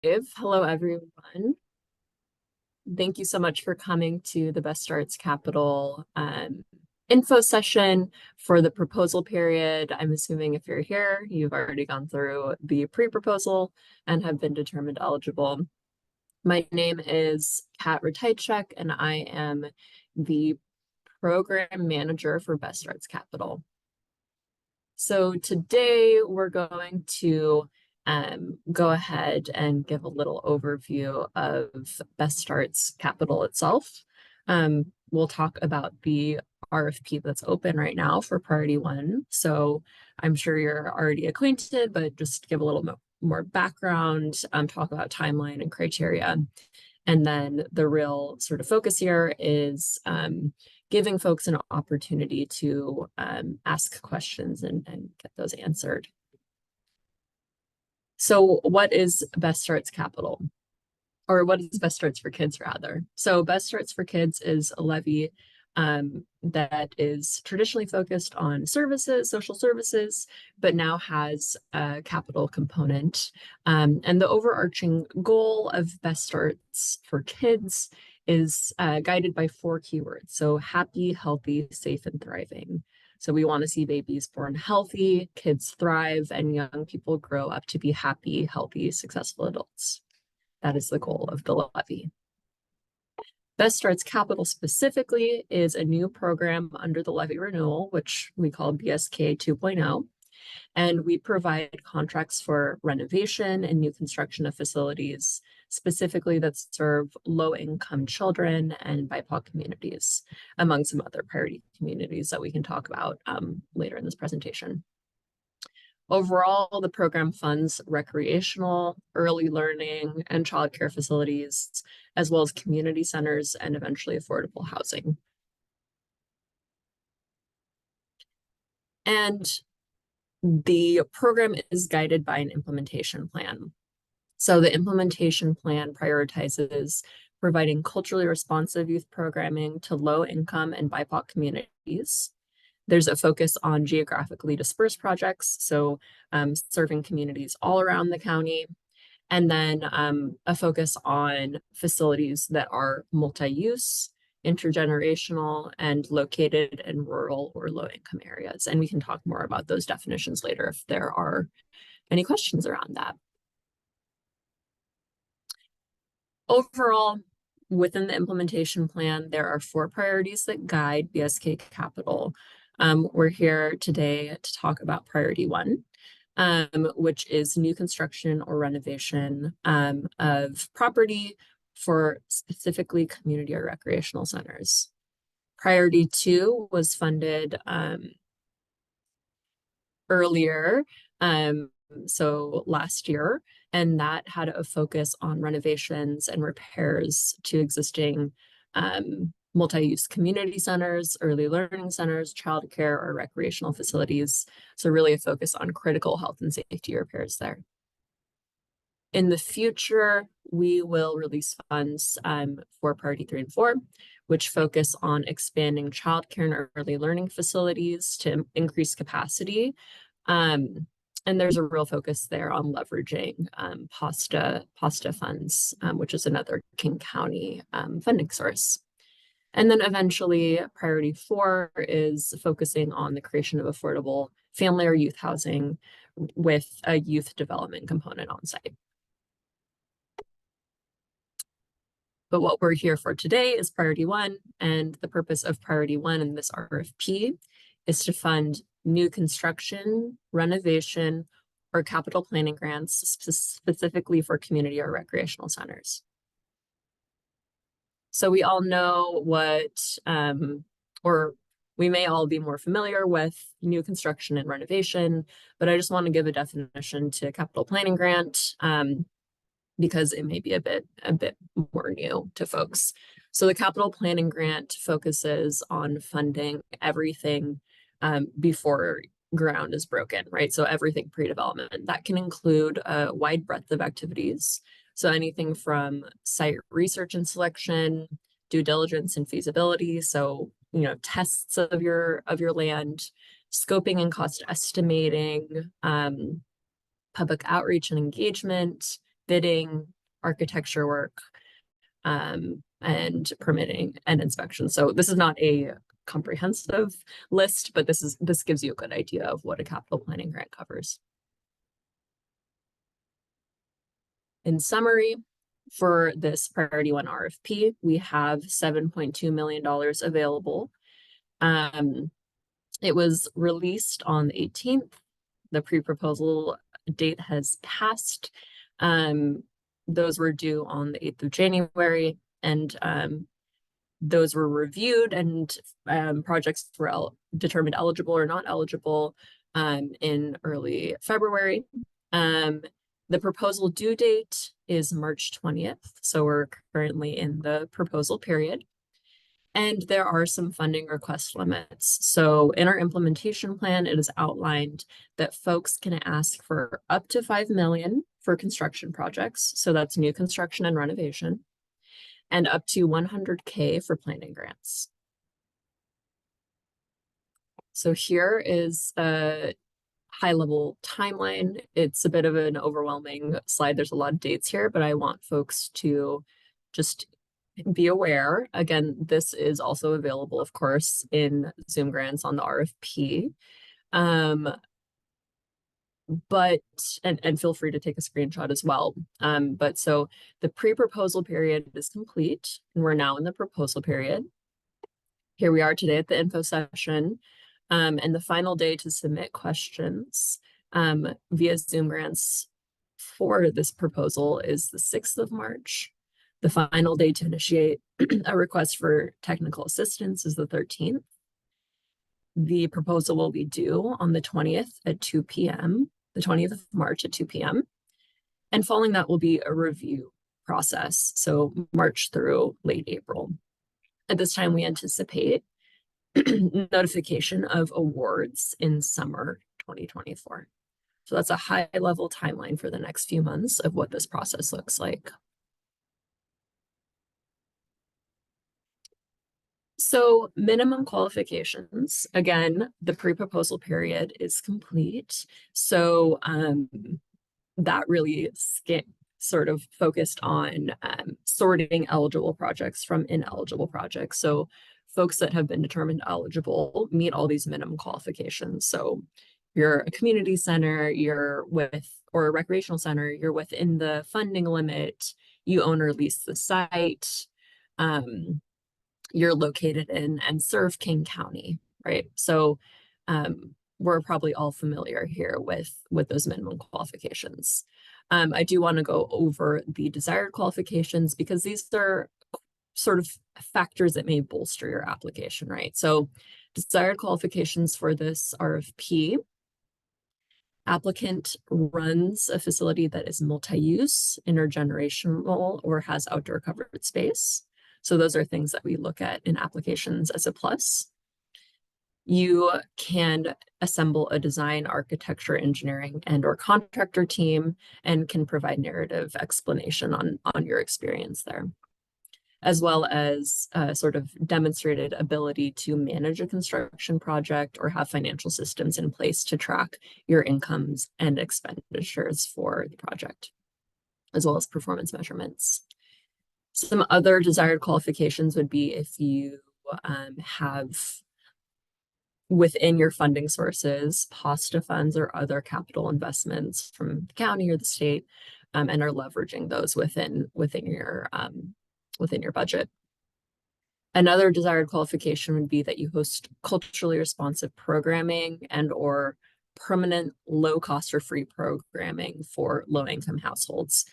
Hello, everyone. Thank you so much for coming to the Best Starts Capital info session for the proposal period. I'm assuming if you're here, you've already gone through the pre-proposal and have been determined eligible. My name is Kat Ratajczak, and I am the program manager for Best Starts Capital. So today we're going to go ahead and give a little overview of Best Starts Capital itself. We'll talk about the RFP that's open right now for Priority 1. So I'm sure you're already acquainted, but just give a little more background, talk about timeline and criteria. And then the real sort of focus here is giving folks an opportunity to ask questions and get those answered. So what is Best Starts Capital? Or what is Best Starts for Kids, rather? So Best Starts for Kids is a levy that is traditionally focused on services, social services, but now has a capital component. And the overarching goal of Best Starts for Kids is guided by 4 keywords. So happy, healthy, safe, and thriving. So we want to see babies born healthy, kids thrive, and young people grow up to be happy, healthy, successful adults. That is the goal of the levy. Best Starts Capital specifically is a new program under the levy renewal, which we call BSK 2.0. And we provide contracts for renovation and new construction of facilities, specifically that serve low-income children and BIPOC communities, among some other priority communities that we can talk about later in this presentation. Overall, the program funds recreational, early learning, and childcare facilities, as well as community centers and eventually affordable housing. And the program is guided by an implementation plan. So the implementation plan prioritizes providing culturally responsive youth programming to low-income and BIPOC communities. There's a focus on geographically dispersed projects, so serving communities all around the county, and then a focus on facilities that are multi-use, intergenerational, and located in rural or low-income areas. And we can talk more about those definitions later if there are any questions around that. Overall, within the implementation plan, there are 4 priorities that guide BSK Capital. We're here today to talk about Priority 1, which is new construction or renovation of property for specifically community or recreational centers. Priority 2 was funded earlier, so last year, and that had a focus on renovations and repairs to existing multi-use community centers, early learning centers, childcare, or recreational facilities. So really a focus on critical health and safety repairs there. In the future, we will release funds for Priority 3 and 4, which focus on expanding childcare and early learning facilities to increase capacity. And there's a real focus there on leveraging PASTA funds, which is another King County funding source. And then eventually, Priority 4 is focusing on the creation of affordable family or youth housing with a youth development component on site. But what we're here for today is Priority 1, and the purpose of Priority 1 in this RFP is to fund new construction, renovation, or capital planning grants specifically for community or recreational centers. So we all know what, or we may all be more familiar with new construction and renovation, but I just want to give a definition to capital planning grant because it may be a bit more new to folks. So the capital planning grant focuses on funding everything before ground is broken, right? So everything pre-development. That can include a wide breadth of activities. So anything from site research and selection, due diligence and feasibility. So, tests of your land, scoping and cost estimating, public outreach and engagement, bidding, architecture work, and permitting and inspection. So this is not a comprehensive list, but this gives you a good idea of what a capital planning grant covers. In summary, for this Priority 1 RFP, we have $7.2 million available. It was released on the 18th. The pre-proposal date has passed. Those were due on the 8th of January, and those were reviewed, and projects were determined eligible or not eligible in early February. The proposal due date is March 20th, so we're currently in the proposal period. And there are some funding request limits. So in our implementation plan, it is outlined that folks can ask for up to $5 million for construction projects. So that's new construction and renovation, and up to $100K for planning grants. So here is a high-level timeline. It's a bit of an overwhelming slide. There's a lot of dates here, but I want folks to just be aware. Again, this is also available, of course, in Zoom grants on the RFP. But feel free to take a screenshot as well. But so the pre-proposal period is complete, and we're now in the proposal period. Here we are today at the info session. And the final day to submit questions via Zoom grants for this proposal is the 6th of March. The final day to initiate a request for technical assistance is the 13th. The proposal will be due on the 20th at 2 p.m., the 20th of March at 2 p.m. And following that will be a review process, so March through late April. At this time, we anticipate notification of awards in summer 2024. So that's a high-level timeline for the next few months of what this process looks like. So minimum qualifications, again, the pre-proposal period is complete. So that really sort of focused on sorting eligible projects from ineligible projects. So folks that have been determined eligible meet all these minimum qualifications. So you're a community center, or a recreational center, you're within the funding limit, you own or lease the site, you're located in and serve King County, right? So we're probably all familiar here with those minimum qualifications. I do want to go over the desired qualifications because these are sort of factors that may bolster your application, right? So desired qualifications for this RFP: applicant runs a facility that is multi-use, intergenerational, or has outdoor covered space. So those are things that we look at in applications as a plus. You can assemble a design, architecture, engineering, and/or contractor team and can provide narrative explanation on your experience there, as well as sort of demonstrated ability to manage a construction project or have financial systems in place to track your incomes and expenditures for the project, as well as performance measurements. Some other desired qualifications would be if you have within your funding sources POSTA funds or other capital investments from the county or the state, and are leveraging those within your budget. Another desired qualification would be that you host culturally responsive programming and/or permanent low cost or free programming for low-income households.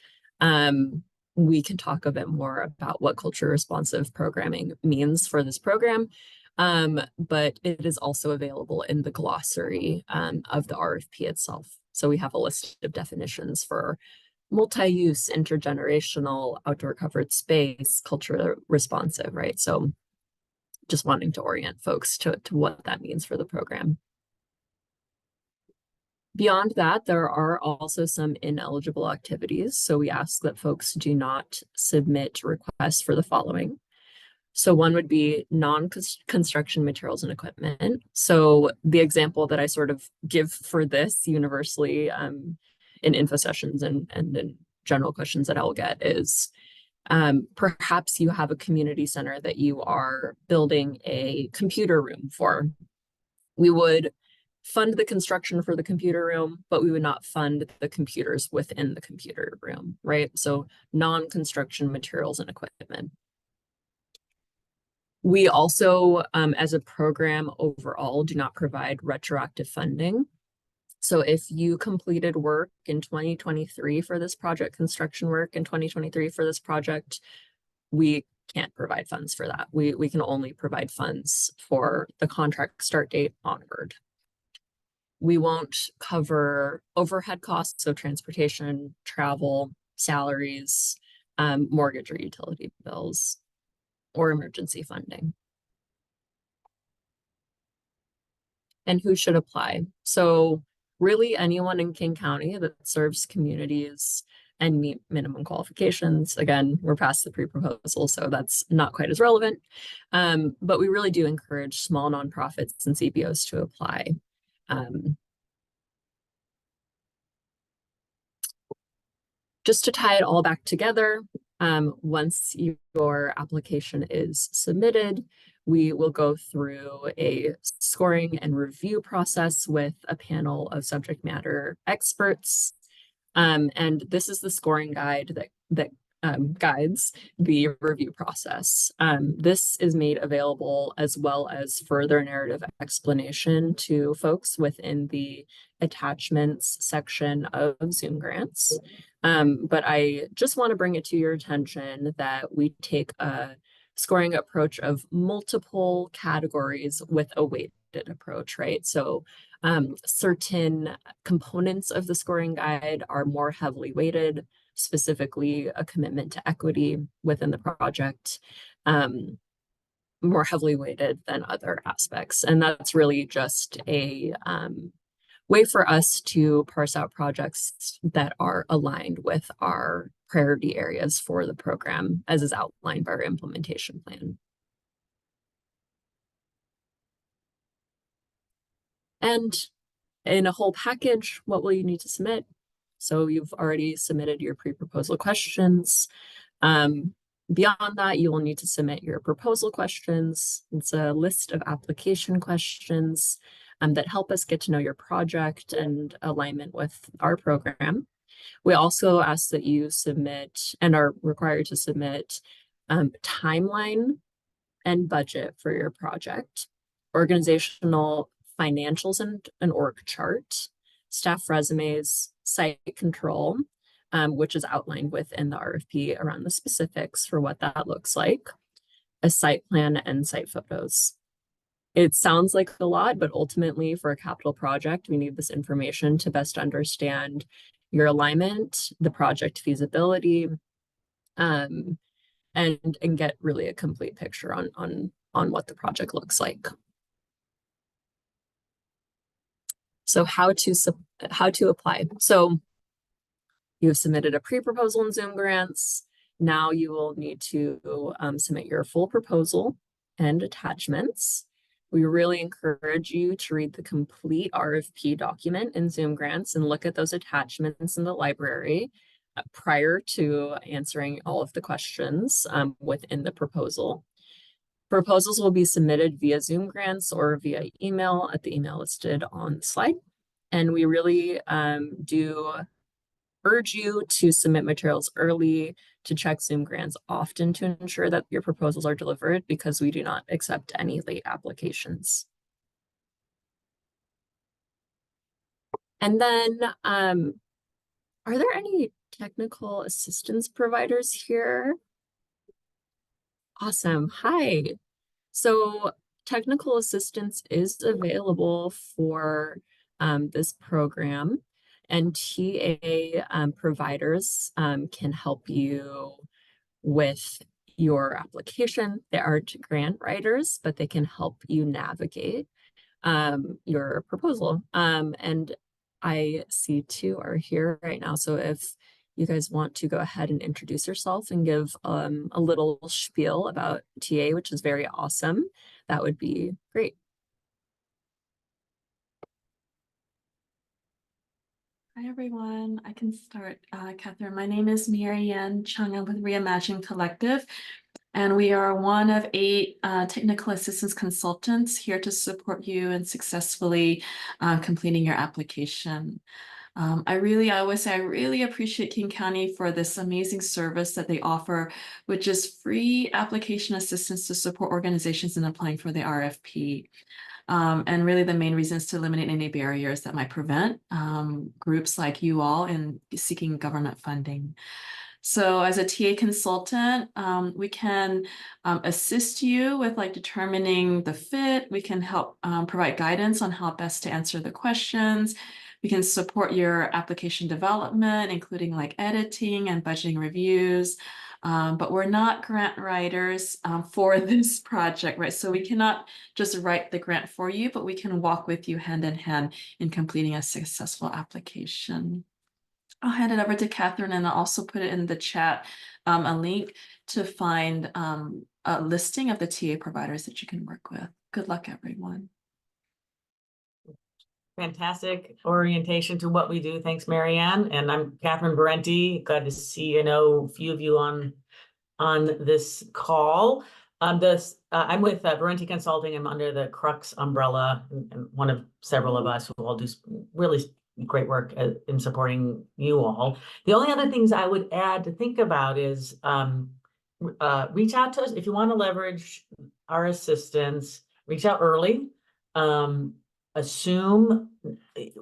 We can talk a bit more about what culture responsive programming means for this program, but it is also available in the glossary of the RFP itself. So we have a list of definitions for multi-use, intergenerational, outdoor covered space, culture responsive, right? So just wanting to orient folks to what that means for the program. Beyond that, there are also some ineligible activities. So we ask that folks do not submit requests for the following. So one would be non-construction materials and equipment. So the example that I sort of give for this universally in info sessions and in general questions that I'll get is, perhaps you have a community center that you are building a computer room for. We would fund the construction for the computer room, but we would not fund the computers within the computer room, right? So non-construction materials and equipment. We also, as a program overall, do not provide retroactive funding. So if you completed work in 2023 for this project, construction work in 2023 for this project, we can't provide funds for that. We can only provide funds for the contract start date onward. We won't cover overhead costs, so transportation, travel, salaries, mortgage or utility bills, or emergency funding. And who should apply? So really anyone in King County that serves communities and meet minimum qualifications. Again, we're past the pre-proposal, so that's not quite as relevant. But we really do encourage small nonprofits and CBOs to apply. Just to tie it all back together, once your application is submitted, we will go through a scoring and review process with a panel of subject matter experts. And this is the scoring guide that guides the review process. This is made available as well as further narrative explanation to folks within the attachments section of Zoom grants. But I just want to bring it to your attention that we take a scoring approach of multiple categories with a weighted approach, right? So certain components of the scoring guide are more heavily weighted, specifically a commitment to equity within the project, more heavily weighted than other aspects. And that's really just a way for us to parse out projects that are aligned with our priority areas for the program, as is outlined by our implementation plan. And in a whole package, what will you need to submit? So you've already submitted your pre-proposal questions. Beyond that, you will need to submit your proposal questions. It's a list of application questions that help us get to know your project and alignment with our program. We also ask that you submit and are required to submit timeline and budget for your project, organizational financials and an org chart, staff resumes, site control, which is outlined within the RFP around the specifics for what that looks like, a site plan, and site photos. It sounds like a lot, but ultimately for a capital project, we need this information to best understand your alignment, the project feasibility, and get really a complete picture on what the project looks like. So how to apply? So you've submitted a pre-proposal in Zoom grants. Now you will need to submit your full proposal and attachments. We really encourage you to read the complete RFP document in Zoom grants and look at those attachments in the library prior to answering all of the questions within the proposal. Proposals will be submitted via Zoom grants or via email at the email listed on the slide. And we really do urge you to submit materials early, to check Zoom grants often to ensure that your proposals are delivered, because we do not accept any late applications. And then, are there any technical assistance providers here? Awesome. Hi. So technical assistance is available for this program, and TA providers can help you with your application. They aren't grant writers, but they can help you navigate your proposal. And I see two are here right now. So if you guys want to go ahead and introduce yourself and give a little spiel about TA, which is very awesome, that would be great. Hi, everyone. I can start, Catherine. My name is Mary Yan Chung. I'm with Reimagine Collective, and we are one of 8 technical assistance consultants here to support you in successfully completing your application. I always say I really appreciate King County for this amazing service that they offer, which is free application assistance to support organizations in applying for the RFP. And really the main reason is to eliminate any barriers that might prevent groups like you all in seeking government funding. So as a TA consultant, we can assist you with like determining the fit. We can help provide guidance on how best to answer the questions. We can support your application development, including like editing and budgeting reviews. But we're not grant writers for this project, right? So we cannot just write the grant for you, but we can walk with you hand in hand in completing a successful application. I'll hand it over to Catherine, and I'll also put it in the chat, a link to find a listing of the TA providers that you can work with. Good luck, everyone. Fantastic orientation to what we do. Thanks, Marianne. And I'm Catherine Berenti. Glad to see, a few of you on this call. I'm with Berenti Consulting. I'm under the Crux umbrella, and one of several of us who all do really great work in supporting you all. The only other things I would add to think about is reach out to us if you want to leverage our assistance. Reach out early. Assume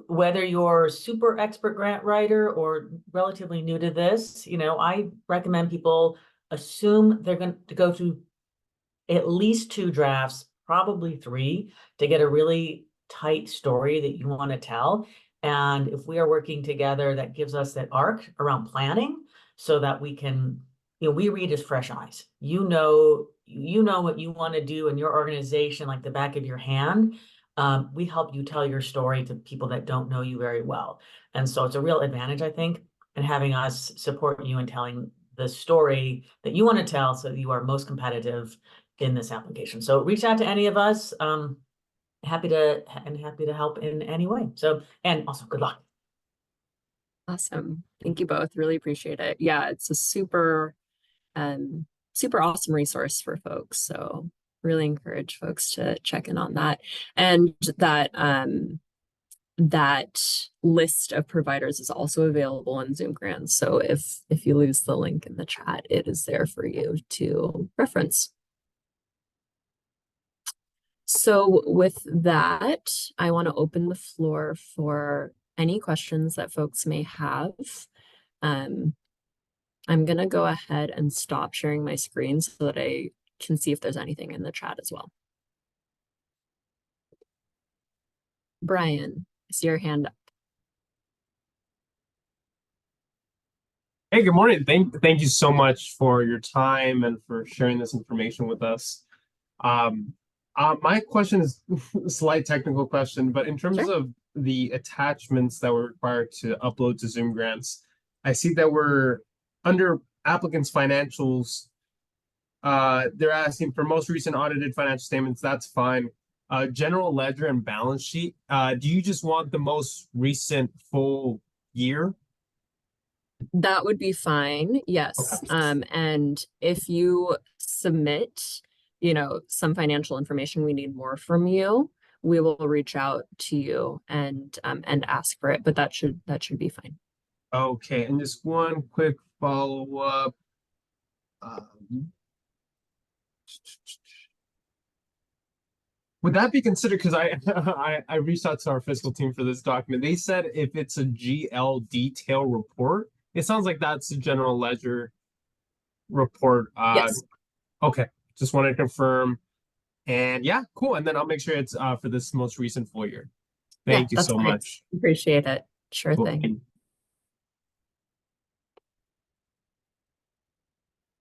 whether you're super expert grant writer or relatively new to this, I recommend people assume they're going to go through at least 2 drafts, probably 3, to get a really tight story that you want to tell. And if we are working together, that gives us that arc around planning so that we can, we read as fresh eyes. You know what you want to do in your organization like the back of your hand. We help you tell your story to people that don't know you very well. And so it's a real advantage, I think, in having us support you in telling the story that you want to tell so you are most competitive in this application. So reach out to any of us. Happy to help in any way. So, and also good luck. Awesome. Thank you both. Really appreciate it. Yeah, it's a super awesome resource for folks. So really encourage folks to check in on that. And that list of providers is also available in Zoom Grants. So if you lose the link in the chat, it is there for you to reference. So with that, I want to open the floor for any questions that folks may have. I'm going to go ahead and stop sharing my screen so that I can see if there's anything in the chat as well. Brian, I see your hand up. Hey, good morning. Thank you so much for your time and for sharing this information with us. My question is a slight technical question, but in terms of the attachments that were required to upload to Zoom Grants, I see that we're under applicants' financials. They're asking for most recent audited financial statements. That's fine. General ledger and balance sheet. Do you just want the most recent full year? That would be fine. Yes. Okay. And if you submit, some financial information we need more from you, we will reach out to you and ask for it, but that should be fine. Okay, and just one quick follow-up. Would that be considered, because I reached out to our fiscal team for this document. They said if it's a GL detail report, it sounds like that's a general ledger report. Yes. Okay, just wanted to confirm. And yeah, cool. And then I'll make sure it's for this most recent full year. Thank you so much. Appreciate it. Sure thing.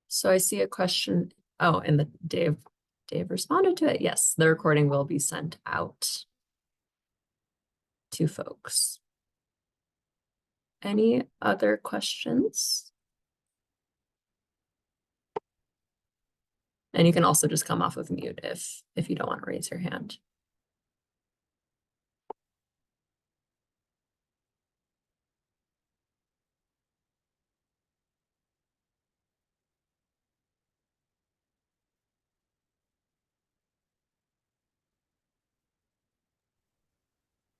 So I see a question. Oh, and the Dave responded to it. Yes, the recording will be sent out to folks. Any other questions? And you can also just come off of mute if you don't want to raise your hand.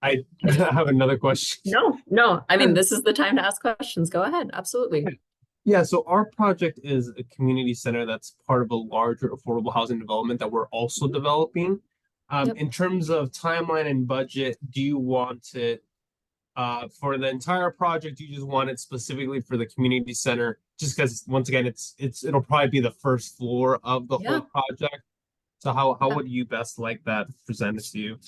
I have another question. No, I mean, this is the time to ask questions. Go ahead. Absolutely. Yeah, so our project is a community center that's part of a larger affordable housing development that we're also developing. Yep. In terms of timeline and budget, do you want it for the entire project? Do you just want it specifically for the community center? Just because once again, it'll probably be the first floor of the Yeah. whole project. So how Yeah. would you best like that presented to you?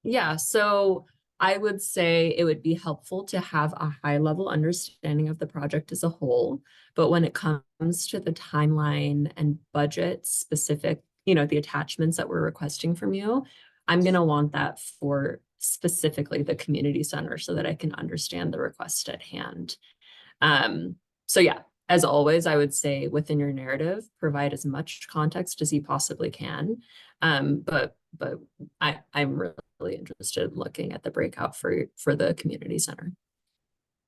Yeah, so I would say it would be helpful to have a high level understanding of the project as a whole. But when it comes to the timeline and budget specific, the attachments that we're requesting from you, I'm going to want that for specifically the community center so that I can understand the request at hand. So yeah, as always, I would say within your narrative, provide as much context as you possibly can. But I'm really interested in looking at the breakout for the community center.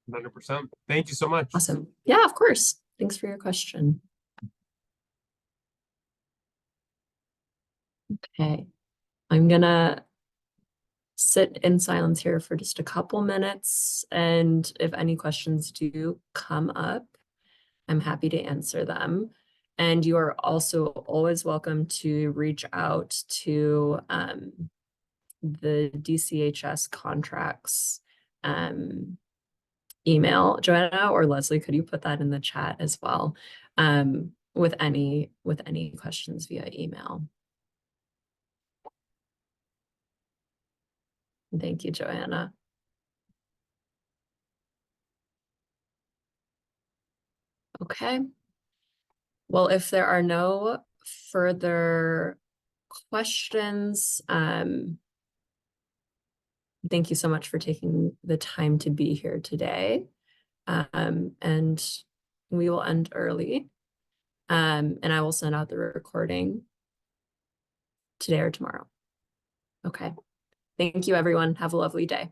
100%. Thank you so much. Awesome. Yeah, of course. Thanks for your question. Okay. I'm gonna sit in silence here for just a couple minutes, and if any questions do come up, I'm happy to answer them. And you are also always welcome to reach out to the DCHS contracts email. Joanna or Leslie, could you put that in the chat as well with any questions via email? Thank you, Joanna. Okay. Well, if there are no further questions, thank you so much for taking the time to be here today. And we will end early. And I will send out the recording today or tomorrow. Okay. Thank you, everyone. Have a lovely day.